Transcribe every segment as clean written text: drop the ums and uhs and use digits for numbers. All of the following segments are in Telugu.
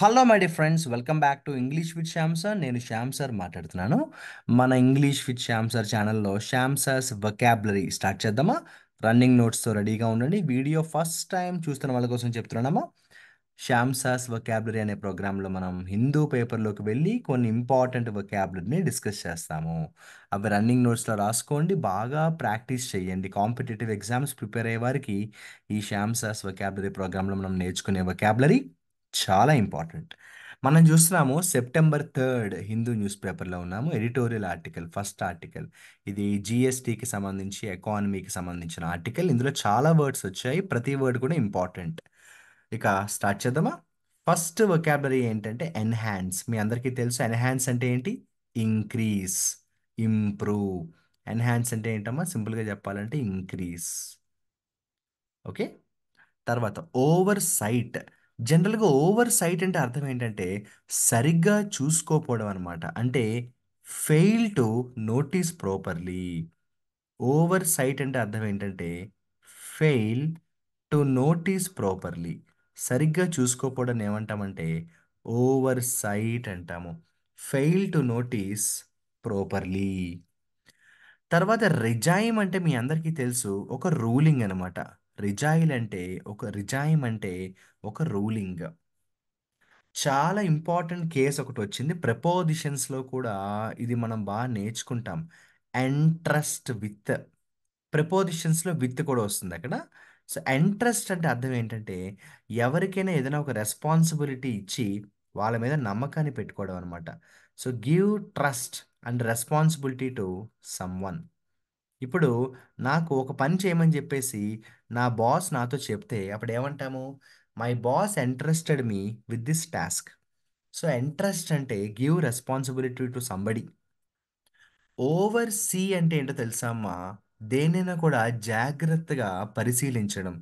Hello my dear friends, welcome back to English with Shyam sir. నేను శ్యామ్ సార్ మాట్లాడుతున్నాను. మన ఇంగ్లీష్ విత్ శ్యామ్ సార్ ఛానల్లో శ్యామ్ సార్స్ వొకాబులరీ స్టార్ట్ చేద్దామా? రన్నింగ్ నోట్స్తో రెడీగా ఉండండి. వీడియో ఫస్ట్ టైం చూస్తున్న వాళ్ళ కోసం చెప్తున్నామా? శ్యామ్ సార్స్ వొకాబులరీ అనే ప్రోగ్రాంలో మనం హిందూ పేపర్లోకి వెళ్ళి కొన్ని ఇంపార్టెంట్ వొకాబులరీని డిస్కస్ చేస్తాము. అవి రన్నింగ్ నోట్స్లో రాసుకోండి, బాగా ప్రాక్టీస్ చేయండి. కాంపిటేటివ్ ఎగ్జామ్స్ ప్రిపేర్ అయ్యే వారికి ఈ శ్యామ్ సార్స్ వొకాబులరీ ప్రోగ్రాంలో మనం నేర్చుకునే వొకాబులరీ చాలా ఇంపార్టెంట్. మనం చూస్తున్నాము సెప్టెంబర్ 3 హిందూ న్యూస్ పేపర్లో ఉన్నాము. Editorial article, first article. ఇది జిఎస్టీకి సంబంధించి, ఎకానమీకి సంబంధించిన ఆర్టికల్. ఇందులో చాలా వర్డ్స్ వచ్చాయి, ప్రతి వర్డ్ కూడా ఇంపార్టెంట్. ఇక స్టార్ట్ చేద్దామా? ఫస్ట్ వొకాబులరీ ఏంటంటే ఎన్హాన్స్. మీ అందరికీ తెలుసు ఎన్హాన్స్ అంటే ఏంటి? Increase, improve. ఎన్హాన్స్ అంటే ఏంటమ్మా? సింపుల్గా చెప్పాలంటే ఇంక్రీస్. ఓకే. తర్వాత ఓవర్ సైట్. జనరల్గా ఓవర్ సైట్ అంటే అర్థం ఏంటంటే సరిగ్గా చూసుకోకపోవడం అనమాట. అంటే fail to notice properly. Oversight అంటే అర్థం ఏంటంటే ఫెయిల్ టు నోటీస్ ప్రాపర్లీ. సరిగ్గా చూసుకోకపోవడం ఏమంటామంటే ఓవర్ సైట్ అంటాము. Fail to notice properly. తర్వాత రిజైమ్ అంటే మీ అందరికీ తెలుసు, ఒక రూలింగ్ అనమాట. రిజైమ్ అంటే ఒక రూలింగ్. చాలా ఇంపార్టెంట్ కేస్ ఒకటి వచ్చింది ప్రపోజిషన్స్లో కూడా. ఇది మనం బాగా నేర్చుకుంటాం. Entrust with. ప్రపోజిషన్స్లో విత్ కూడా వస్తుంది అక్కడ. సో ఎంట్రస్ట్ అంటే అర్థం ఏంటంటే ఎవరికైనా ఏదైనా ఒక రెస్పాన్సిబిలిటీ ఇచ్చి వాళ్ళ మీద నమ్మకాన్ని పెట్టుకోవడం అనమాట. So give trust and responsibility to someone. ఇప్పుడు నాకు ఒక పని చేయమని చెప్పేసి నా బాస్ నాతో చెప్తే అప్పుడు ఏమంటాము? My boss entrusted me with this task. So entrust అంటే give responsibility to somebody. Oversee అంటే ఏంటో తెలుసా అమ్మా? దేనైనా కూడా జాగ్రత్తగా పరిశీలించడం,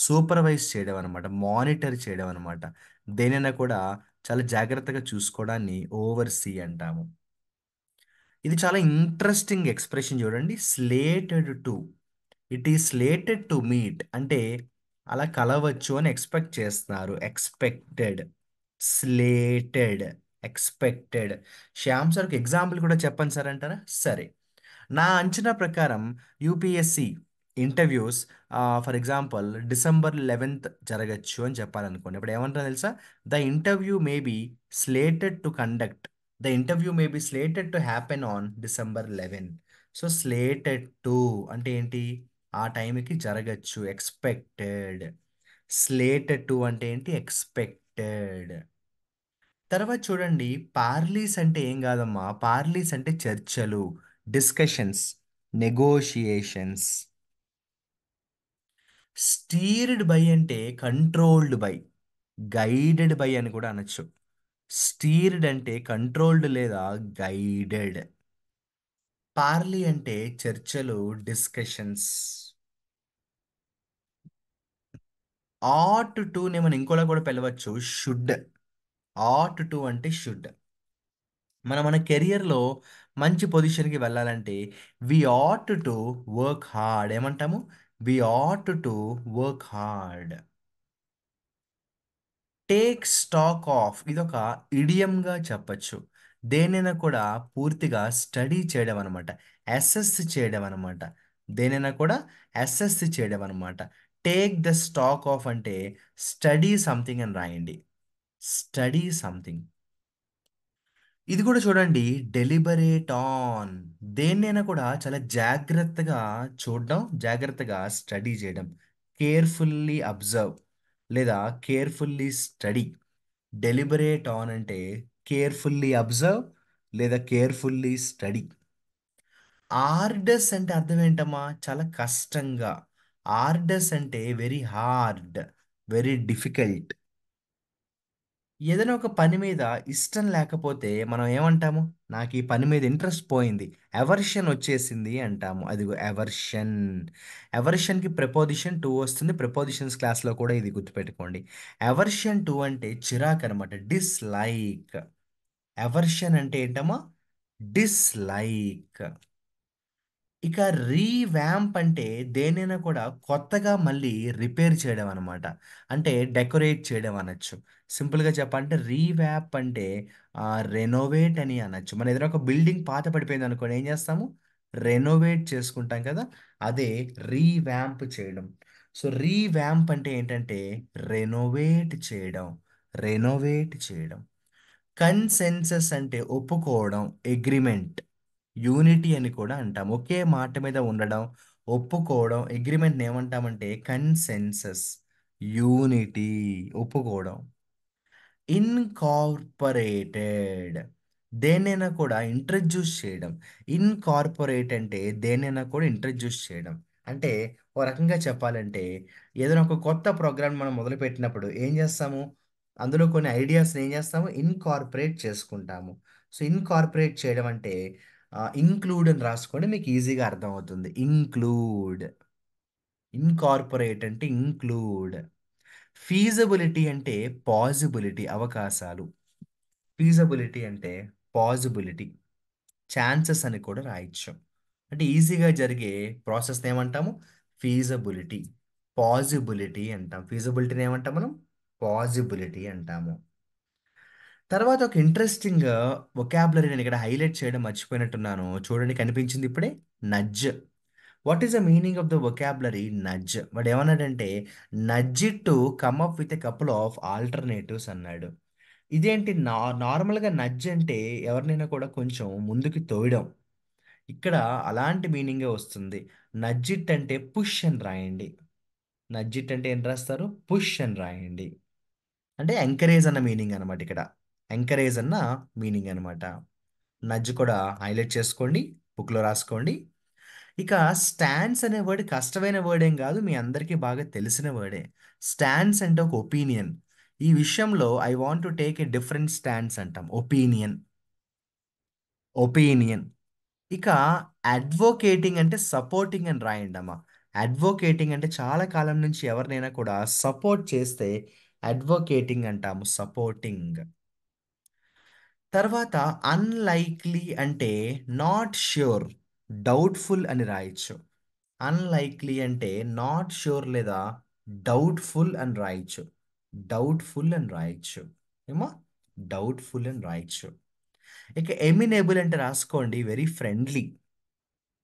సూపర్వైజ్ చేయడం అనమాట, మానిటర్ చేయడం అనమాట. దేనైనా కూడా చాలా జాగ్రత్తగా చూసుకోవడాన్ని ఓవర్ సీ అంటాము. ఇది చాలా ఇంట్రెస్టింగ్ ఎక్స్ప్రెషన్ చూడండి. Slated to. It is slated to meet అంటే అలా కలవచ్చు అని ఎక్స్పెక్ట్ చేస్తున్నారు. Expected, slated, expected. శ్యామ్ సార్కి ఎగ్జాంపుల్ కూడా చెప్పండి సార్ అంటారా? సరే. నా అంచనా ప్రకారం UPSC interviews for example December 11 జరగచ్చు అని చెప్పాలనుకోండి. ఇప్పుడు ఏమంటారో తెలుసా? The interview may be slated to conduct the interview may be slated to happen on December 11. So slated to అంటే ఏంటి? ఆ టైంకి జరగచ్చు. ఎక్స్పెక్టెడ్. స్లేటెడ్ టు అంటే ఏంటి? ఎక్స్పెక్టెడ్. తర్వాత చూడండి, పార్లీస్ అంటే ఏం కాదమ్మా. పార్లీస్ అంటే చర్చలు, డిస్కషన్స్, నెగోషియేషన్స్. స్టీర్డ్ బై అంటే కంట్రోల్డ్ బై, గైడెడ్ బై అని కూడా అనొచ్చు. స్టీర్డ్ అంటే కంట్రోల్డ్ లేదా గైడెడ్. పార్లీ అంటే చర్చలు, డిస్కషన్స్. ఆట్ టుని మనం ఇంకోలా కూడా పిలవచ్చు, షుడ్. ఆట్ టు అంటే షుడ్. మన కెరియర్లో మంచి పొజిషన్కి వెళ్ళాలంటే we ought to work hard. ఏమంటాము? We ought to work hard. Take stock of ఇది ఒక ఇడియంగా చెప్పచ్చు. దేనైనా కూడా పూర్తిగా స్టడీ చేయడం అనమాట, అసెస్ చేయడం అనమాట. దేనైనా కూడా అసెస్ చేయడం అనమాట. టేక్ ద స్టాక్ ఆఫ్ అంటే స్టడీ సంథింగ్ అని రాయండి. Study something. ఇది కూడా చూడండి, డెలిబరేట్ ఆన్. దేన్నైనా కూడా చాలా జాగ్రత్తగా చూడడం, జాగ్రత్తగా స్టడీ చేయడం. కేర్ఫుల్లీ అబ్జర్వ్ లేదా కేర్ఫుల్లీ స్టడీ. డెలిబరేట్ ఆన్ అంటే కేర్ఫుల్లీ అబ్జర్వ్ లేదా కేర్ఫుల్లీ స్టడీ. ఆర్డర్స్ అంటే అర్థం ఏంటమ్మా? చాలా కష్టంగా. ఆర్డర్స్ అంటే వెరీ హార్డ్, వెరీ డిఫికల్ట్. ఏదైనా ఒక పని మీద ఇష్టం లేకపోతే మనం ఏమంటాము? నాకు ఈ పని మీద ఇంట్రెస్ట్ పోయింది, ఎవర్షన్ వచ్చేసింది అంటాము. అది ఎవర్షన్. ఎవర్షన్కి ప్రిపోజిషన్ టు వస్తుంది. ప్రిపోజిషన్స్ క్లాస్లో కూడా ఇది గుర్తుపెట్టుకోండి. ఎవర్షన్ టు అంటే చిరాకు అనమాట, డిస్లైక్. ఎవర్షన్ అంటే ఏంటమ్మా? డిస్లైక్. ఇక రీవ్యాంప్ అంటే దేనైనా కూడా కొత్తగా మళ్ళీ రిపేర్ చేయడం అనమాట. అంటే డెకరేట్ చేయడం అనొచ్చు. సింపుల్‌గా చెప్పాలంటే రీవ్యాంప్ అంటే రెనోవేట్ అని అనొచ్చు. మన ఏదైనా ఒక బిల్డింగ్ పాత పడిపోయిందనుకోండి ఏం చేస్తాము? రెనోవేట్ చేసుకుంటాం కదా! అదే రీవ్యాంప్ చేయడం. సో, రీవ్యాంప్ అంటే ఏంటంటే రెనోవేట్ చేయడం. రెనోవేట్ చేయడం. కన్సెన్సస్ అంటే ఒప్పుకోవడం, అగ్రీమెంట్, యూనిటీ అని కూడా అంటాం. ఒకే మాట మీద ఉండడం, ఒప్పుకోవడం, అగ్రీమెంట్‌ని ఏమంటామంటే కన్సెన్సస్, యూనిటీ, ఒప్పుకోవడం. ఇన్‌కార్పొరేటెడ్ దేన్నైనా కూడా ఇంట్రడ్యూస్ చేయడం. ఇన్‌కార్పొరేట్ అంటే దేన్నైనా కూడా ఇంట్రడ్యూస్ చేయడం. అంటే ఓ రకంగా చెప్పాలంటే ఏదైనా ఒక కొత్త ప్రోగ్రామ్ మనం మొదలుపెట్టినప్పుడు ఏం చేస్తాము? అందులో కొన్ని ఐడియాస్‌ని ఏం చేస్తాము? ఇన్‌కార్పొరేట్ చేసుకుంటాము. సో, ఇన్‌కార్పొరేట్ చేయడం అంటే ఇంక్లూడ్ అని రాసుకోండి మీకు ఈజీగా అర్థమవుతుంది. ఇంక్లూడ్. ఇన్‌కార్పొరేట్ అంటే ఇంక్లూడ్. ఫీజిబిలిటీ అంటే పాజిబిలిటీ అవకాశాలు. ఫీజిబిలిటీ అంటే పాజిబిలిటీ. ఛాన్సెస్ అని కూడా రాయొచ్చు. అంటే ఈజీగా జరిగే ప్రాసెస్‌ని ఏమంటాము? ఫీజిబిలిటీ. పాజిబిలిటీ అంటాం. ఫీజిబిలిటీని ఏమంటాం మనం? పాజిబిలిటీ అంటాము. తర్వాత ఒక ఇంట్రెస్టింగ్ వొకాబులరీ నేను ఇక్కడ హైలైట్ చేయడం మర్చిపోయినట్టున్నాను. చూడండి కనిపించింది ఇప్పుడే. Nudge. What is the meaning of the vocabulary nudge? వాడేమన్నాడంటే, nudge it to come up with a couple of alternatives అన్నాడు. ఇదేంటి నార్మల్‌గా నడ్జ్ అంటే ఎవరినైనా కూడా కొంచెం ముందుకు తోయడం. ఇక్కడ అలాంటి మీనింగే వస్తుంది. నడ్జ్ ఇట్ అంటే పుష్ అని రాయండి. నడ్జ్ ఇట్ అంటే ఏం రాస్తారు? పుష్ అని రాయండి. అంటే ఎంకరేజ్ అన్న మీనింగ్ అనమాట ఇక్కడ. ఎంకరేజ్ అన్న మీనింగ్ అనమాట. నడ్జ్ కూడా హైలైట్ చేసుకోండి. బుక్‌లో రాసుకోండి. ఇక స్టాన్స్ అనే వర్డ్ కష్టమైన వర్డ్ ఏం కాదు. మీ అందరికీ బాగా తెలిసిన వర్డే. స్టాన్స్ అంటే ఒక ఒపీనియన్. ఈ విషయంలో I want to take a different stance అంటాం. ఒపీనియన్. ఒపీనియన్. ఇక అడ్వొకేటింగ్ అంటే సపోర్టింగ్ అని రాయండమ్మా. అడ్వొకేటింగ్ అంటే చాలా కాలం నుంచి ఎవరినైనా కూడా సపోర్ట్ చేస్తే అడ్వొకేటింగ్ అంటాము. సపోర్టింగ్. తర్వాత అన్‌లైక్లీ అంటే నాట్ ష్యూర్, డౌట్‌ఫుల్ అని రాయొచ్చు. అన్‌లైక్లీ అంటే నాట్ ష్యూర్ లేదా డౌట్‌ఫుల్ అని రాయొచ్చు. డౌట్‌ఫుల్ అని రాయొచ్చు. ఏమో డౌట్‌ఫుల్ అని రాయొచ్చు. ఇక ఎమినేబుల్ అంటే రాసుకోండి వెరీ ఫ్రెండ్లీ.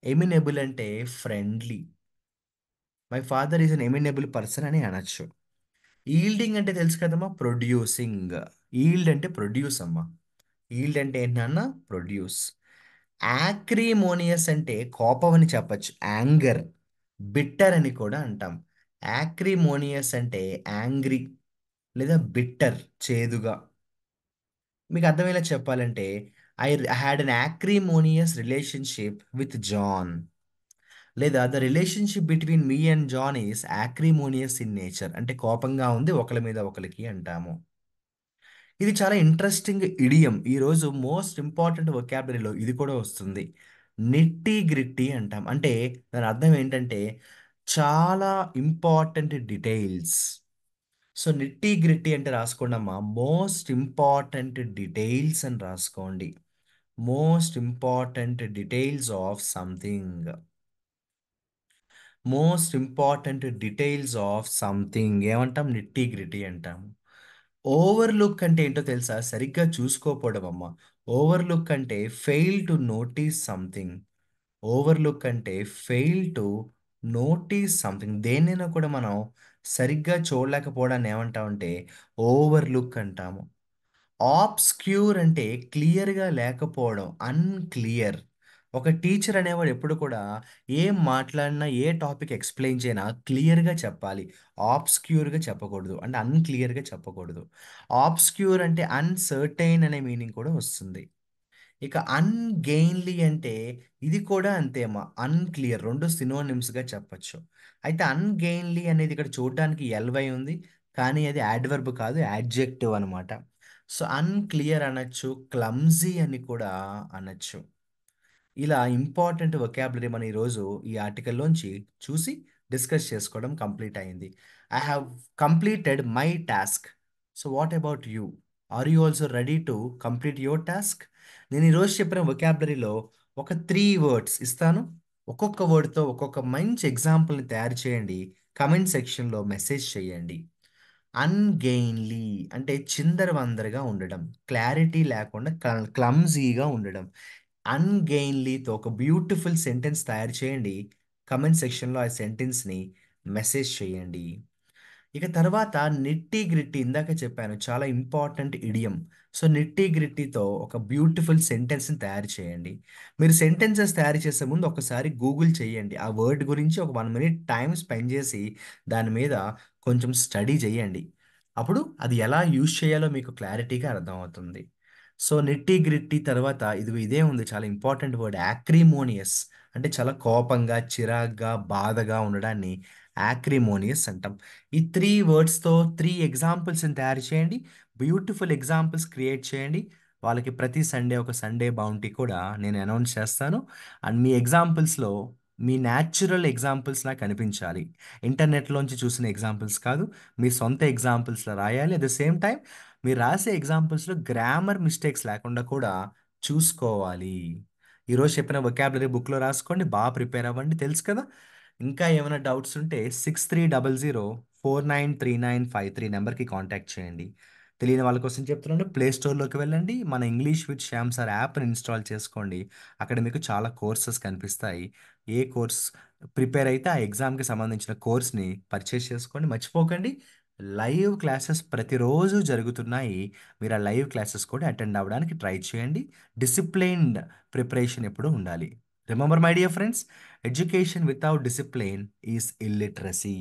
ఎమినేబుల్ అంటే friendly. My father is an amenable person అని అనొచ్చు. ఈల్డింగ్ అంటే తెలుసు కదమ్మా ప్రొడ్యూసింగ్. ఈల్డ్ అంటే ప్రొడ్యూస్ అమ్మా. ఈల్డ్ అంటే ఏంటి నాన్న? ప్రొడ్యూస్. యాక్రిమోనియస్ అంటే కోపం అని చెప్పొచ్చు. యాంగర్. బిట్టర్ అని కూడా అంటాం. యాక్రిమోనియస్ అంటే యాంగ్రీ లేదా బిట్టర్, చేదుగా. మీకు అర్థమయ్యేలా చెప్పాలంటే I had an acrimonious relationship with John. లేదా the relationship between me and John is acrimonious in nature. అంటే కోపంగా ఉంది ఒకళ్ళ మీద ఒకళ్ళకి అంటాము. ఇది చాలా ఇంట్రెస్టింగ్ ఇడియం. ఈరోజు మోస్ట్ ఇంపార్టెంట్ వొకాబులరీలో ఇది కూడా వస్తుంది. నిట్టి గ్రిట్టి అంటాం. అంటే దాని అర్థం ఏంటంటే చాలా ఇంపార్టెంట్ డీటెయిల్స్. సో నిట్టి గ్రిట్టి అంటే రాసుకోండమ్మా. మోస్ట్ ఇంపార్టెంట్ డీటెయిల్స్ అని రాసుకోండి. Most important details of something. Most important details of something ఏమంటాం? నిట్టి గ్రిట్టి అంటాం. ఓవర్‌లుక్ అంటే ఏంటో తెలుసా? సరిగ్గా చూసుకోకపోవడం అమ్మ. ఓవర్‌లుక్ అంటే fail to notice something. Overlook అంటే ఫెయిల్ టు నోటీస్ సంథింగ్. దేన్నైనా కూడా మనం సరిగ్గా చూడలేకపోవడాన్ని ఏమంటామంటే ఓవర్‌లుక్ అంటాము. ఆబ్స్క్యూర్ అంటే క్లియర్‌గా లేకపోవడం. అన్‌క్లియర్. ఒక టీచర్ అనేవాడు ఎప్పుడు కూడా ఏం మాట్లాడినా, ఏ టాపిక్ ఎక్స్‌ప్లెయిన్ చేసినా క్లియర్‌గా చెప్పాలి. ఆబ్స్క్యూర్‌గా చెప్పకూడదు. అంటే అన్‌క్లియర్‌గా చెప్పకూడదు. ఆబ్స్క్యూర్ అంటే అన్‌సర్టైన్ అనే మీనింగ్ కూడా వస్తుంది. ఇక అన్‌గెయిన్‌లీ అంటే ఇది కూడా అంతే అమ్మా. అన్‌క్లియర్ 2 సినోనిమ్స్‌గా చెప్పొచ్చు. అయితే అన్‌గెయిన్‌లీ అనేది ఇక్కడ చూడడానికి ఎల్‌వై ఉంది. కానీ అది యాడ్వర్బ్ కాదు. యాడ్జెక్టివ్ అనమాట. సో, అన్‌క్లియర్ అనొచ్చు. క్లమ్జీ అని కూడా అనొచ్చు. ఇలా ఇంపార్టెంట్ వొకాబులరీ మనం ఈరోజు ఈ ఆర్టికల్‌లోంచి చూసి డిస్కస్ చేసుకోవడం కంప్లీట్ అయింది. I have completed my task. So, what about you? Are you also ready to complete your task? నేను ఈరోజు చెప్పిన వొకాబులరీలో ఒక 3 వర్డ్స్ ఇస్తాను. ఒక్కొక్క వర్డ్‌తో ఒక్కొక్క మంచి ఎగ్జాంపుల్‌ని తయారు చేయండి. కామెంట్ సెక్షన్‌లో మెసేజ్ చేయండి. అన్‌గెయిన్‌లీ అంటే చిందరవందరగా ఉండడం. క్లారిటీ లేకుండా క్లమ్జీగా ఉండడం. అన్‌గెయిన్‌లీతో ఒక బ్యూటిఫుల్ సెంటెన్స్ తయారు చేయండి. కామెంట్ సెక్షన్‌లో ఆ సెంటెన్స్‌ని మెసేజ్ చేయండి. ఇక తర్వాత నిట్టి గ్రిట్టి ఇందాక చెప్పాను. చాలా ఇంపార్టెంట్ ఇడియమ్. సో, నిట్టి గ్రిట్టీతో ఒక బ్యూటిఫుల్ సెంటెన్స్‌ని తయారు చేయండి. మీరు సెంటెన్సెస్ తయారు చేసే ముందు ఒకసారి గూగుల్ చేయండి. ఆ వర్డ్ గురించి ఒక 1 మినిట్ టైమ్ స్పెండ్ చేసి దాని మీద కొంచెం స్టడీ చేయండి. అప్పుడు అది ఎలా యూజ్ చేయాలో మీకు క్లారిటీగా అర్థమవుతుంది. సో, నిట్టి గ్రిట్టి తర్వాత ఇదే ఉంది చాలా ఇంపార్టెంట్ వర్డ్ యాక్రిమోనియస్ అంటే చాలా కోపంగా, చిరాగ్గా, బాధగా ఉండడాన్ని యాక్రిమోనియస్ అంటాం. ఈ 3 వర్డ్స్‌తో 3 ఎగ్జాంపుల్స్‌ని తయారు చేయండి. బ్యూటిఫుల్ ఎగ్జాంపుల్స్ క్రియేట్ చేయండి. వాళ్ళకి ప్రతి సండే ఒక సండే బౌంటీ కూడా నేను అనౌన్స్ చేస్తాను. అండ్ మీ ఎగ్జాంపుల్స్‌లో మీ న్యాచురల్ ఎగ్జాంపుల్స్ నాకు కనిపించాలి. ఇంటర్నెట్‌లోంచి చూసిన ఎగ్జాంపుల్స్ కాదు. మీ సొంత ఎగ్జాంపుల్స్‌లో రాయాలి. అట్ ద సేమ్ టైమ్ మీరు రాసే ఎగ్జాంపుల్స్‌లో గ్రామర్ మిస్టేక్స్ లేకుండా కూడా చూసుకోవాలి. ఈరోజు చెప్పిన వొకాబులరీ బుక్‌లో రాసుకోండి. ప్రిపేర్ అవ్వండి. తెలుసు కదా! ఇంకా ఏమైనా డౌట్స్ ఉంటే 6300 493953 నెంబర్‌కి కాంటాక్ట్ చేయండి. తెలియని వాళ్ళ కోసం చెప్తున్నాను. ప్లే స్టోర్‌లోకి వెళ్ళండి. మన ఇంగ్లీష్ విత్ శ్యామ్ సార్ యాప్‌ని ఇన్‌స్టాల్ చేసుకోండి. అక్కడ మీకు చాలా కోర్సెస్ కనిపిస్తాయి. ఏ కోర్స్ ప్రిపేర్ అయితే ఆ ఎగ్జామ్‌కి సంబంధించిన కోర్స్‌ని పర్చేస్ చేసుకోండి. మర్చిపోకండి లైవ్ క్లాసెస్ ప్రతిరోజు జరుగుతున్నాయి. మీరు ఆ లైవ్ క్లాసెస్ కూడా అటెండ్ అవ్వడానికి ట్రై చేయండి. డిసిప్లైన్డ్ ప్రిపరేషన్ ఎప్పుడూ ఉండాలి. Remember my dear friends, education without discipline is illiteracy.